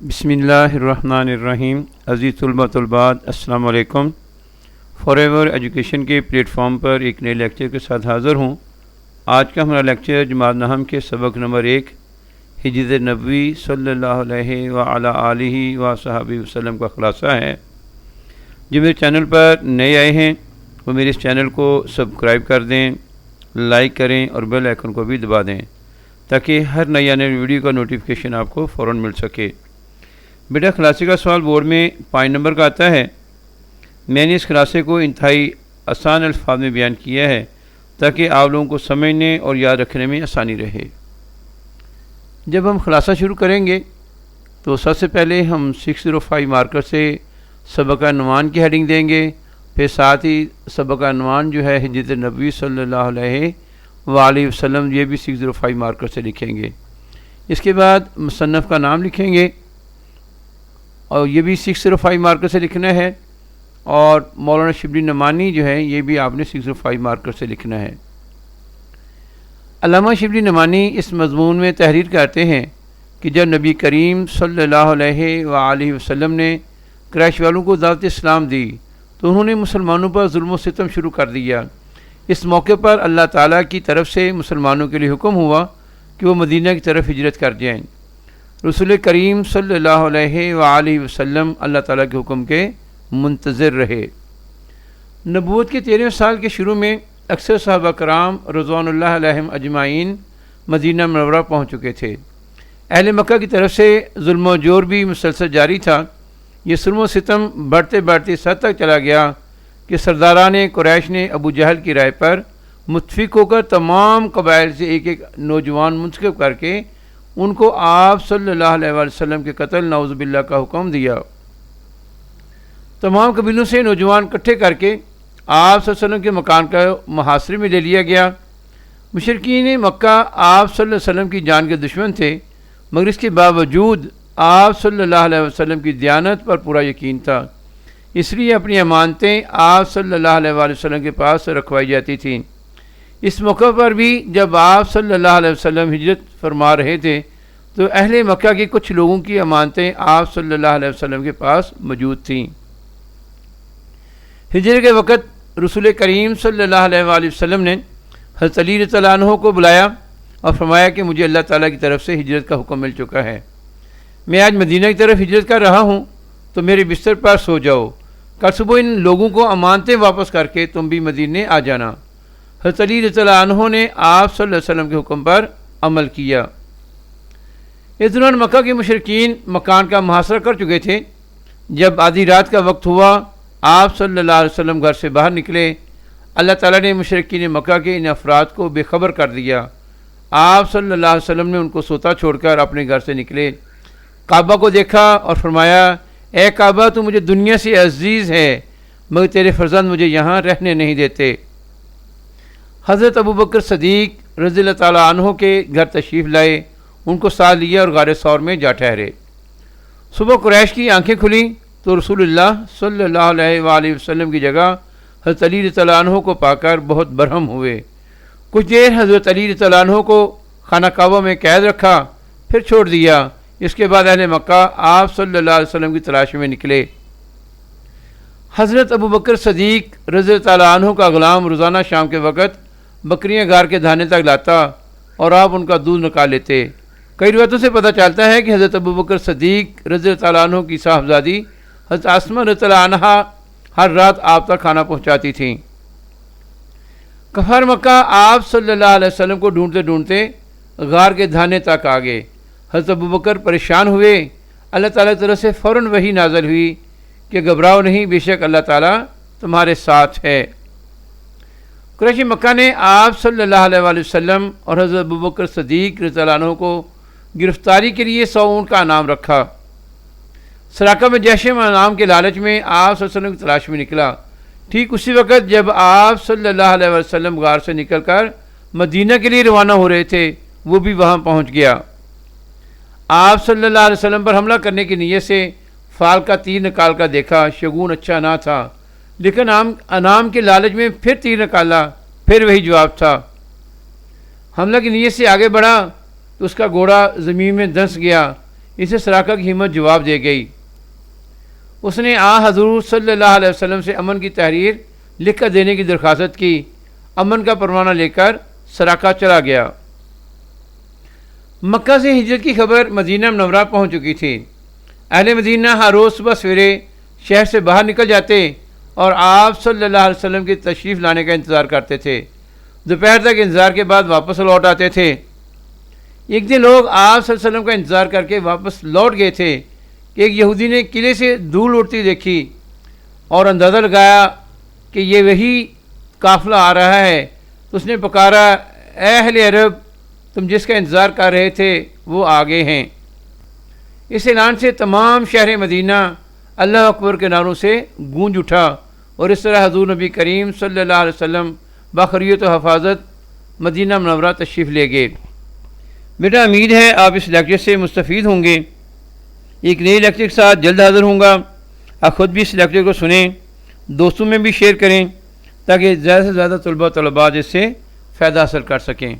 بسم اللہ الرحمن الرحیم۔ عزیز طلباء طلبات السلام علیکم۔ فار ایور ایجوکیشن کے پلیٹ فارم پر ایک نئے لیکچر کے ساتھ حاضر ہوں۔ آج کا ہمارا لیکچر جماعت نہم کے سبق نمبر 1 ہجرت نبوی صلی اللہ علیہ وعلی آلہ وصحبہ وسلم کا خلاصہ ہے۔ جو میرے چینل پر نئے آئے ہیں وہ میرے اس چینل کو سبسکرائب کر دیں، لائک کریں اور بیل آئیکن کو بھی دبا دیں تاکہ ہر نئی آنے والی ویڈیو کا نوٹیفیکیشن آپ کو فوراً مل سکے۔ بیٹا خلاصے کا سوال بورڈ میں 5 نمبر کا آتا ہے۔ میں نے اس خلاصے کو انتہائی آسان الفاظ میں بیان کیا ہے تاکہ آپ لوگوں کو سمجھنے اور یاد رکھنے میں آسانی رہے۔ جب ہم خلاصہ شروع کریں گے تو سب سے پہلے ہم 605 مارکر سے سبق عنوان کی ہیڈنگ دیں گے، پھر ساتھ ہی سبق عنوان جو ہے ہجرت نبوی صلی اللہ علیہ وآلہ وسلم، یہ بھی 605 مارکر سے لکھیں گے۔ اس کے بعد مصنف کا نام لکھیں گے اور یہ بھی 605 مارکر سے لکھنا ہے، اور مولانا شبلی نعمانی جو ہے یہ بھی آپ نے 605 مارکر سے لکھنا ہے۔ علامہ شبلی نعمانی اس مضمون میں تحریر کرتے ہیں کہ جب نبی کریم صلی اللہ علیہ وآلہ وسلم نے قریش والوں کو دعوت اسلام دی تو انہوں نے مسلمانوں پر ظلم و ستم شروع کر دیا۔ اس موقع پر اللہ تعالیٰ کی طرف سے مسلمانوں کے لیے حکم ہوا کہ وہ مدینہ کی طرف ہجرت کر جائیں۔ رسول کریم صلی اللہ علیہ وآلہ وسلم اللہ تعالیٰ کے حکم کے منتظر رہے۔ نبوت کے 13 سال کے شروع میں اکثر صحابہ کرام رضوان اللہ علیہم اجمعین مدینہ منورہ پہنچ چکے تھے۔ اہل مکہ کی طرف سے ظلم و جور بھی مسلسل جاری تھا۔ یہ ظلم و ستم بڑھتے بڑھتے اس حد تک چلا گیا کہ سرداران قریش نے ابو جہل کی رائے پر متفق ہو کر تمام قبائل سے ایک ایک نوجوان منتخب کر کے ان کو آپ صلی اللہ علیہ وسلم کے قتل نعوذ باللہ کا حکم دیا۔ تمام قبیلوں سے نوجوان اکٹھے کر کے آپ صلی اللہ علیہ وسلم کے مکان کا محاصرے میں لے لیا گیا۔ مشرکین مکہ آپ صلی اللہ علیہ وسلم کی جان کے دشمن تھے، مگر اس کے باوجود آپ صلی اللہ علیہ وسلم کی دیانت پر پورا یقین تھا، اس لیے اپنی امانتیں آپ صلی اللہ علیہ وسلم کے پاس رکھوائی جاتی تھیں۔ اس موقع پر بھی جب آپ صلی اللہ علیہ وسلم ہجرت فرما رہے تھے تو اہل مکہ کے کچھ لوگوں کی امانتیں آپ صلی اللہ علیہ وسلم کے پاس موجود تھیں۔ ہجرت کے وقت رسول کریم صلی اللہ علیہ وآلہ وسلم نے حضرت علی رضی اللہ عنہ کو بلایا اور فرمایا کہ مجھے اللہ تعالیٰ کی طرف سے ہجرت کا حکم مل چکا ہے، میں آج مدینہ کی طرف ہجرت کر رہا ہوں، تو میرے بستر پر سو جاؤ، کل صبح ان لوگوں کو امانتیں واپس کر کے تم بھی مدینے آ جانا۔ حضرت علی رضی اللہ عنہ نے آپ صلی اللہ علیہ وسلم کے حکم پر عمل کیا۔ اس دوران مکہ کے مشرکین مکان کا محاصرہ کر چکے تھے۔ جب آدھی رات کا وقت ہوا، آپ صلی اللہ علیہ وسلم گھر سے باہر نکلے۔ اللہ تعالیٰ نے مشرکین مکہ کے ان افراد کو بے خبر کر دیا۔ آپ صلی اللہ علیہ وسلم نے ان کو سوتا چھوڑ کر اپنے گھر سے نکلے، کعبہ کو دیکھا اور فرمایا، اے کعبہ تو مجھے دنیا سے عزیز ہے، مگر تیرے فرزند مجھے یہاں رہنے نہیں دیتے۔ حضرت ابوبکر صدیق رضی اللہ تعالیٰ عنہ کے گھر تشریف لائے، ان کو ساتھ لیا اور غار ثور میں جا ٹھہرے۔ صبح قریش کی آنکھیں کھلیں تو رسول اللہ صلی اللہ علیہ وآلہ وسلم کی جگہ حضرت علی رضی اللہ عنہ کو پا کر بہت برہم ہوئے۔ کچھ دیر حضرت علی رضی اللہ عنہ کو خانہ کعبہ میں قید رکھا، پھر چھوڑ دیا۔ اس کے بعد اہل مکہ آپ صلی اللہ علیہ وسلم کی تلاش میں نکلے۔ حضرت ابوبکر صدیق رضی اللہ تعالیٰ عنہ کا غلام روزانہ شام کے وقت بکریاں گار کے دانے تک لاتا اور آپ ان کا دودھ نکال لیتے۔ کئی روایتوں سے پتہ چلتا ہے کہ حضرت ابوبکر صدیق رضی اللہ تعالیٰ عنہ کی صاحبزادی حضرت اسماء رضی اللہ عنہا ہر رات آپ تک کھانا پہنچاتی تھیں۔ کفار مکہ آپ صلی اللہ علیہ وسلم کو ڈھونڈتے ڈھونڈتے غار کے دھانے تک آ گئے۔ حضرت ابوبکر پریشان ہوئے۔ اللہ تعالیٰ کی طرف سے فوراً وحی نازل ہوئی کہ گھبراؤ نہیں، بے شک اللہ تعالیٰ تمہارے ساتھ ہے۔ قریش مکہ نے آپ صلی اللہ علیہ وآلہ وسلم اور حضرت ابوبکر صدیق رضی اللہ عنہ کو گرفتاری کے لیے 100 اونٹ کا انعام رکھا۔ سراقہ میں جیش انعام کے لالچ میں آپ صلی اللہ علیہ وسلم کی تلاش میں نکلا۔ ٹھیک اسی وقت جب آپ صلی اللہ علیہ وسلم غار سے نکل کر مدینہ کے لیے روانہ ہو رہے تھے، وہ بھی وہاں پہنچ گیا۔ آپ صلی اللہ علیہ وسلم پر حملہ کرنے کی نیت سے فال کا تیر نکال کر دیکھا، شگون اچھا نہ تھا، لیکن انعام کے لالچ میں پھر تیر نکالا، پھر وہی جواب تھا۔ حملہ کی نیت سے آگے بڑھا تو اس کا گھوڑا زمین میں دھنس گیا۔ اسے سراقہ کی ہمت جواب دے گئی۔ اس نے حضور صلی اللہ علیہ وسلم سے امن کی تحریر لکھ کر دینے کی درخواست کی۔ امن کا پروانہ لے کر سراقہ چلا گیا۔ مکہ سے ہجرت کی خبر مدینہ منورہ پہنچ چکی تھی۔ اہل مدینہ ہر روز صبح سویرے شہر سے باہر نکل جاتے اور آپ صلی اللہ علیہ وسلم کی تشریف لانے کا انتظار کرتے تھے۔ دوپہر تک انتظار کے بعد واپس لوٹ آتے تھے۔ ایک دن لوگ آپ صلی اللہ علیہ وسلم کا انتظار کر کے واپس لوٹ گئے تھے کہ ایک یہودی نے قلعے سے دھول اڑتی دیکھی اور اندازہ لگایا کہ یہ وہی قافلہ آ رہا ہے، تو اس نے پکارا، اے اہل عرب، تم جس کا انتظار کر رہے تھے وہ آگے ہیں۔ اس اعلان سے تمام شہر مدینہ اللہ اکبر کے نعروں سے گونج اٹھا، اور اس طرح حضور نبی کریم صلی اللہ علیہ وسلم باخریت و حفاظت مدینہ منورہ تشریف لے گئے۔ بیٹا امید ہے آپ اس لیکچر سے مستفید ہوں گے۔ ایک نئے لیکچر کے ساتھ جلد حاضر ہوں گا۔ آپ خود بھی اس لیکچر کو سنیں، دوستوں میں بھی شیئر کریں تاکہ زیادہ سے زیادہ طلباء اس سے فائدہ حاصل کر سکیں۔